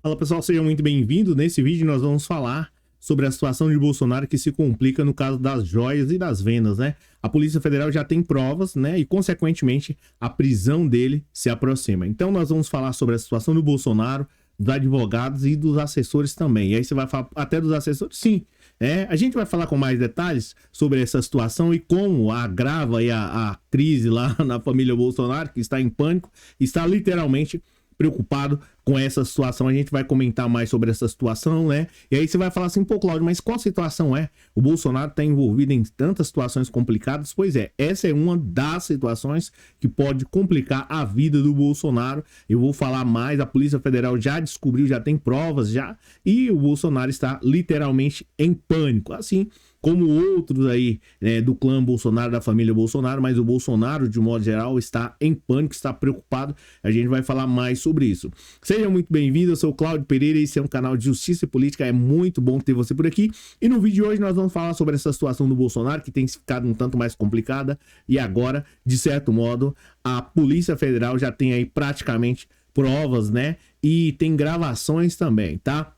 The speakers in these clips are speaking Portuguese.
Fala pessoal, sejam muito bem-vindos. Nesse vídeo nós vamos falar sobre a situação de Bolsonaro que se complica no caso das joias e das vendas, né? A Polícia Federal já tem provas, né? E consequentemente a prisão dele se aproxima. Então nós vamos falar sobre a situação do Bolsonaro, dos advogados e dos assessores também. E aí você vai falar até dos assessores? Sim. A gente vai falar com mais detalhes sobre essa situação e como agrava aí a crise lá na família Bolsonaro, que está em pânico, está literalmente preocupado com essa situação. A gente vai comentar mais sobre essa situação, né? E aí você vai falar assim, pô, Cláudio, mas qual situação é? O Bolsonaro está envolvido em tantas situações complicadas? Pois é, essa é uma das situações que pode complicar a vida do Bolsonaro. Eu vou falar mais, a Polícia Federal já descobriu, já tem provas já, e o Bolsonaro está literalmente em pânico, assim como outros aí, né, do clã Bolsonaro, da família Bolsonaro, mas o Bolsonaro, de modo geral, está em pânico, está preocupado. A gente vai falar mais sobre isso. Seja muito bem-vindo, eu sou o Cláudio Pereira e esse é um canal de justiça e política, é muito bom ter você por aqui. E no vídeo de hoje nós vamos falar sobre essa situação do Bolsonaro, que tem ficado um tanto mais complicada, e agora, de certo modo, a Polícia Federal já tem aí praticamente provas, né, e tem gravações também, tá?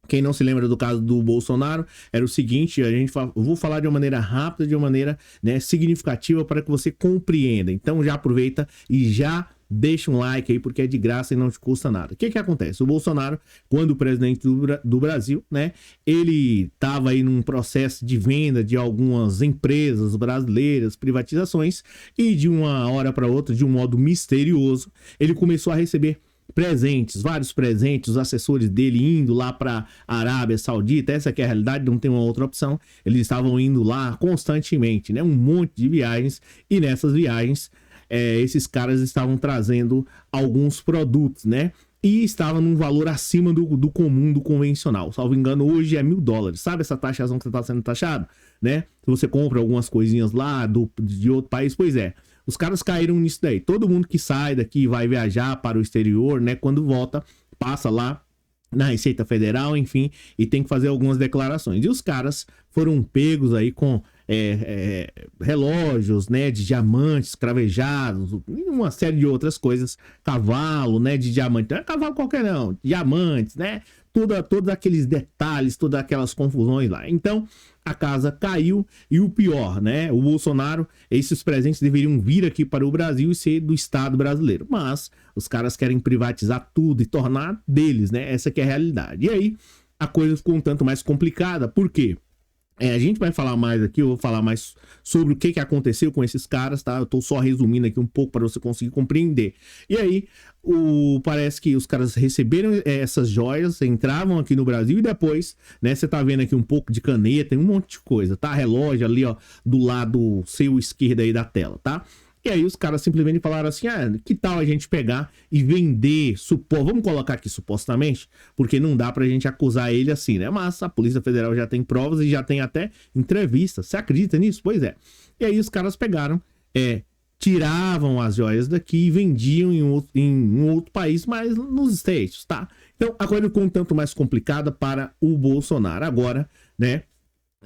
Quem não se lembra do caso do Bolsonaro, era o seguinte, eu vou falar de uma maneira rápida, de uma maneira, né, significativa para que você compreenda. Então já aproveita e já deixa um like aí, porque é de graça e não te custa nada. O que acontece? O Bolsonaro, quando presidente do Brasil, né, ele estava aí num processo de venda de algumas empresas brasileiras, privatizações, e de uma hora para outra, de um modo misterioso, ele começou a receber presentes, vários presentes, os assessores dele indo lá para a Arábia Saudita, essa que é a realidade, não tem uma outra opção, eles estavam indo lá constantemente, né, um monte de viagens, e nessas viagens, esses caras estavam trazendo alguns produtos, né, e estava num valor acima do comum, do convencional, salvo engano, hoje é $1.000, sabe essa taxação que você está sendo taxado, né, se você compra algumas coisinhas lá de outro país, pois é, os caras caíram nisso daí. Todo mundo que sai daqui e vai viajar para o exterior, né? Quando volta, passa lá na Receita Federal, enfim, e tem que fazer algumas declarações. E os caras foram pegos aí com relógios, né, de diamantes cravejados, e uma série de outras coisas, cavalo, né, de diamante, não é cavalo qualquer não, diamantes, né, todos aqueles detalhes, todas aquelas confusões lá. Então, a casa caiu e o pior, né, o Bolsonaro, esses presentes deveriam vir aqui para o Brasil e ser do Estado brasileiro, mas os caras querem privatizar tudo e tornar deles, né, essa que é a realidade. E aí, a coisa ficou um tanto mais complicada, por quê? A gente vai falar mais aqui, eu vou falar mais sobre o que aconteceu com esses caras, tá? Eu tô só resumindo aqui um pouco para você conseguir compreender. E aí, parece que os caras receberam essas joias, entravam aqui no Brasil e depois, né, você tá vendo aqui um pouco de caneta e um monte de coisa, tá? Relógio ali, ó, do lado seu esquerdo aí da tela, tá? E aí os caras simplesmente falaram assim, que tal a gente pegar e vender, vamos colocar aqui supostamente, porque não dá pra gente acusar ele assim, né? Mas a Polícia Federal já tem provas e já tem até entrevistas. Você acredita nisso? Pois é. E aí os caras pegaram, tiravam as joias daqui e vendiam em um outro país, mas nos States, tá? Então a coisa ficou um tanto mais complicada para o Bolsonaro. Agora, né?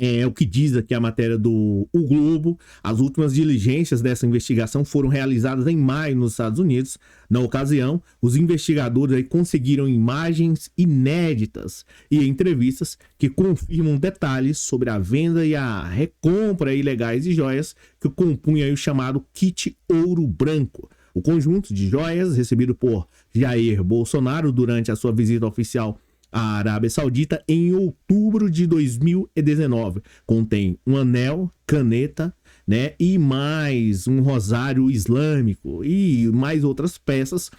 É o que diz aqui a matéria do O Globo. As últimas diligências dessa investigação foram realizadas em maio nos Estados Unidos. Na ocasião, os investigadores aí conseguiram imagens inéditas e entrevistas que confirmam detalhes sobre a venda e a recompra ilegais de joias que compunha aí o chamado kit ouro branco. O conjunto de joias recebido por Jair Bolsonaro durante a sua visita oficial a Arábia Saudita em outubro de 2019. Contém um anel, caneta, né, e mais um rosário islâmico e mais outras peças.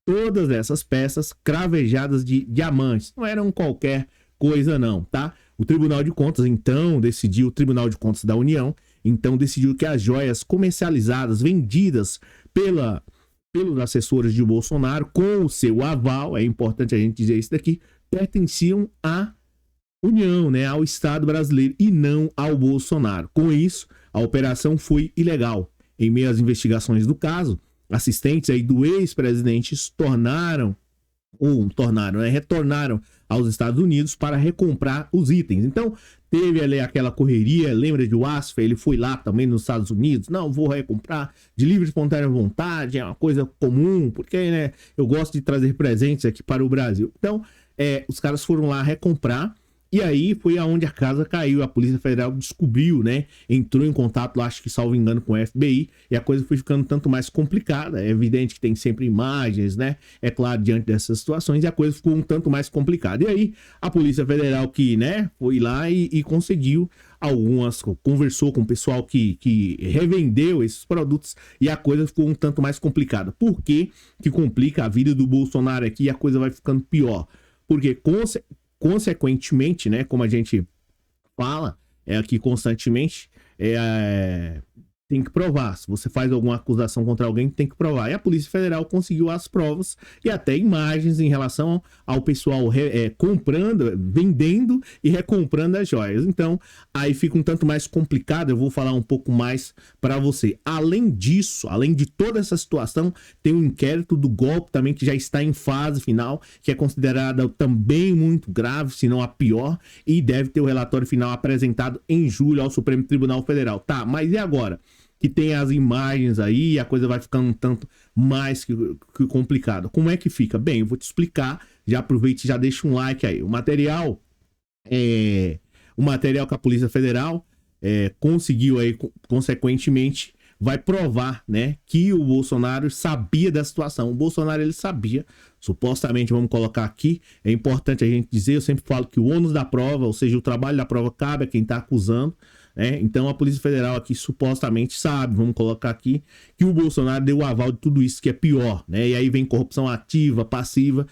Todas essas peças cravejadas de diamantes. Não eram qualquer coisa não, tá? O Tribunal de Contas, então, o Tribunal de Contas da União, então decidiu que as joias comercializadas, vendidas pelos assessores de Bolsonaro, com o seu aval, é importante a gente dizer isso daqui, pertenciam à União, né, ao Estado brasileiro e não ao Bolsonaro. Com isso, a operação foi ilegal. Em meio às investigações do caso, assistentes aí do ex-presidente retornaram aos Estados Unidos para recomprar os itens. Então, teve ali aquela correria, lembra de Wasf? Ele foi lá também nos Estados Unidos, não, vou recomprar de livre e espontânea vontade, é uma coisa comum, porque, né, eu gosto de trazer presentes aqui para o Brasil. Então, os caras foram lá recomprar. E aí foi aonde a casa caiu, a Polícia Federal descobriu, né? Entrou em contato, lá, acho que salvo engano, com o FBI, e a coisa foi ficando tanto mais complicada. É evidente que tem sempre imagens, né? É claro, diante dessas situações, e a coisa ficou um tanto mais complicada. E aí a Polícia Federal que, né, foi lá e conseguiu conversou com o pessoal que revendeu esses produtos, e a coisa ficou um tanto mais complicada. Por que que complica a vida do Bolsonaro aqui e a coisa vai ficando pior? Porque consequentemente, né, como a gente fala aqui constantemente, tem que provar. Se você faz alguma acusação contra alguém, tem que provar. E a Polícia Federal conseguiu as provas e até imagens em relação ao pessoal comprando, vendendo e recomprando as joias. Então, aí fica um tanto mais complicado. Eu vou falar um pouco mais para você. Além disso, além de toda essa situação, tem um inquérito do golpe também que já está em fase final, que é considerada também muito grave, se não a pior, e deve ter o relatório final apresentado em julho ao Supremo Tribunal Federal. Tá, mas e agora? Que tem as imagens aí e a coisa vai ficando um tanto mais que complicada. Como é que fica? Bem, eu vou te explicar. Já aproveite e já deixa um like aí. O material que a Polícia Federal conseguiu aí, consequentemente, vai provar, né, que o Bolsonaro sabia da situação. O Bolsonaro, ele sabia, supostamente, vamos colocar aqui, é importante a gente dizer, eu sempre falo que o ônus da prova, ou seja, o trabalho da prova cabe a quem está acusando, né? Então a Polícia Federal aqui supostamente sabe, vamos colocar aqui, que o Bolsonaro deu o aval de tudo isso, que é pior, né? E aí vem corrupção ativa, passiva,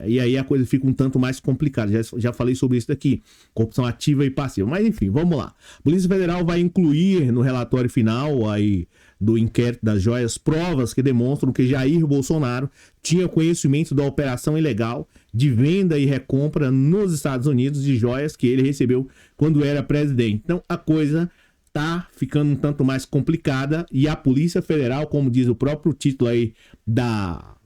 e aí a coisa fica um tanto mais complicada. Já falei sobre isso daqui, corrupção ativa e passiva. Mas enfim, vamos lá. A Polícia Federal vai incluir no relatório final aí do inquérito das joias provas que demonstram que Jair Bolsonaro tinha conhecimento da operação ilegal de venda e recompra nos Estados Unidos de joias que ele recebeu quando era presidente. Então a coisa tá ficando um tanto mais complicada e a Polícia Federal, como diz o próprio título aí da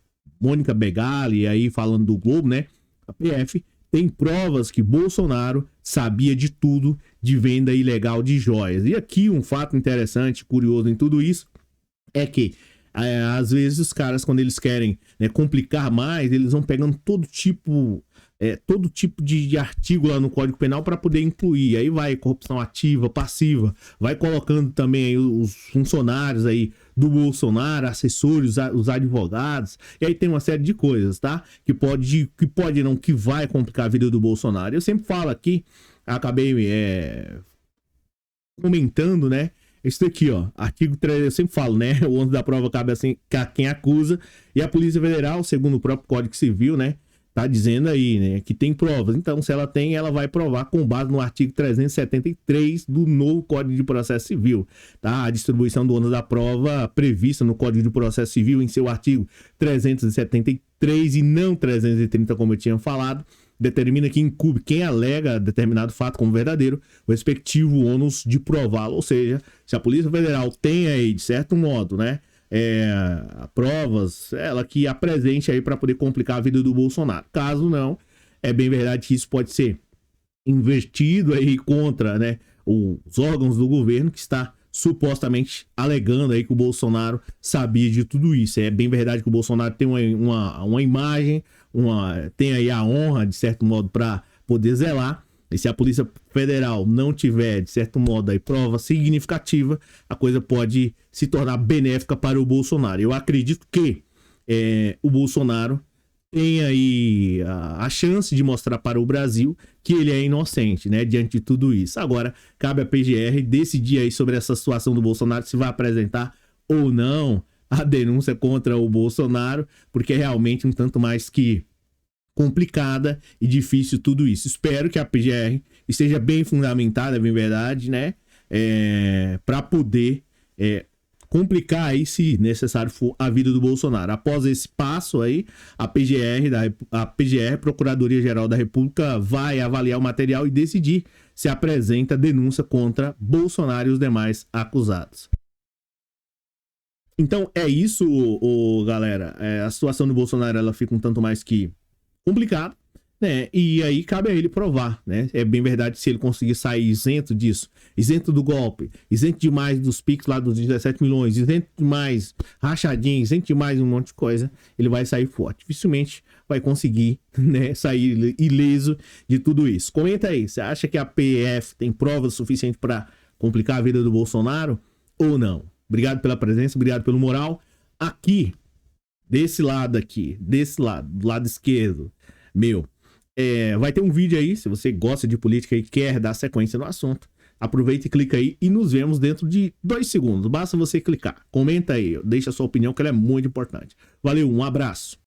Mônica Begali, aí falando do Globo, né? A PF tem provas que Bolsonaro sabia de tudo de venda ilegal de joias. E aqui um fato interessante, curioso em tudo isso, é que às vezes os caras, quando eles querem, né, complicar mais, eles vão pegando todo tipo de artigo lá no Código Penal para poder incluir. Aí vai corrupção ativa, passiva, vai colocando também aí os funcionários aí do Bolsonaro, assessores, os advogados, e aí tem uma série de coisas, tá? Que vai complicar a vida do Bolsonaro. Eu sempre falo aqui, acabei comentando, né? Isso aqui, ó, artigo 3, eu sempre falo, né? O ônus da prova cabe assim a quem acusa, e a Polícia Federal, segundo o próprio Código Civil, né? Tá dizendo aí, né, que tem provas. Então, se ela tem, ela vai provar com base no artigo 373 do novo Código de Processo Civil, tá? A distribuição do ônus da prova prevista no Código de Processo Civil em seu artigo 373 e não 330, como eu tinha falado, determina que incube quem alega determinado fato como verdadeiro, o respectivo ônus de prová-lo. Ou seja, se a Polícia Federal tem aí, de certo modo, né, provas, ela que apresente aí para poder complicar a vida do Bolsonaro. Caso não, é bem verdade que isso pode ser invertido aí contra, né, os órgãos do governo que está supostamente alegando aí que o Bolsonaro sabia de tudo isso. É bem verdade que o Bolsonaro tem uma imagem, tem aí a honra, de certo modo, para poder zelar. E se a Polícia Federal não tiver, de certo modo, aí, prova significativa, a coisa pode se tornar benéfica para o Bolsonaro. Eu acredito que o Bolsonaro tem aí a chance de mostrar para o Brasil que ele é inocente, né, diante de tudo isso. Agora, cabe à PGR decidir aí sobre essa situação do Bolsonaro, se vai apresentar ou não a denúncia contra o Bolsonaro, porque é realmente um tanto mais que complicada e difícil tudo isso. Espero que a PGR esteja bem fundamentada, é bem verdade, né, para poder complicar aí, se necessário for, a vida do Bolsonaro. Após esse passo aí, a PGR, Procuradoria-Geral da República, vai avaliar o material e decidir se apresenta denúncia contra Bolsonaro e os demais acusados. Então é isso, galera. A situação do Bolsonaro, ela fica um tanto mais que complicada, né? E aí cabe a ele provar, né? É bem verdade, se ele conseguir sair isento disso, isento do golpe, isento demais dos PIX lá dos 17 milhões, isento demais rachadinha, isento demais um monte de coisa, ele vai sair forte. Dificilmente vai conseguir, né, sair ileso de tudo isso. Comenta aí, você acha que a PF tem provas suficientes para complicar a vida do Bolsonaro ou não? Obrigado pela presença, obrigado pelo moral. Aqui, desse lado aqui, desse lado, do lado esquerdo, meu, vai ter um vídeo aí, se você gosta de política e quer dar sequência no assunto, aproveita e clica aí e nos vemos dentro de 2 segundos. Basta você clicar. Comenta aí, deixa a sua opinião que ela é muito importante. Valeu, um abraço.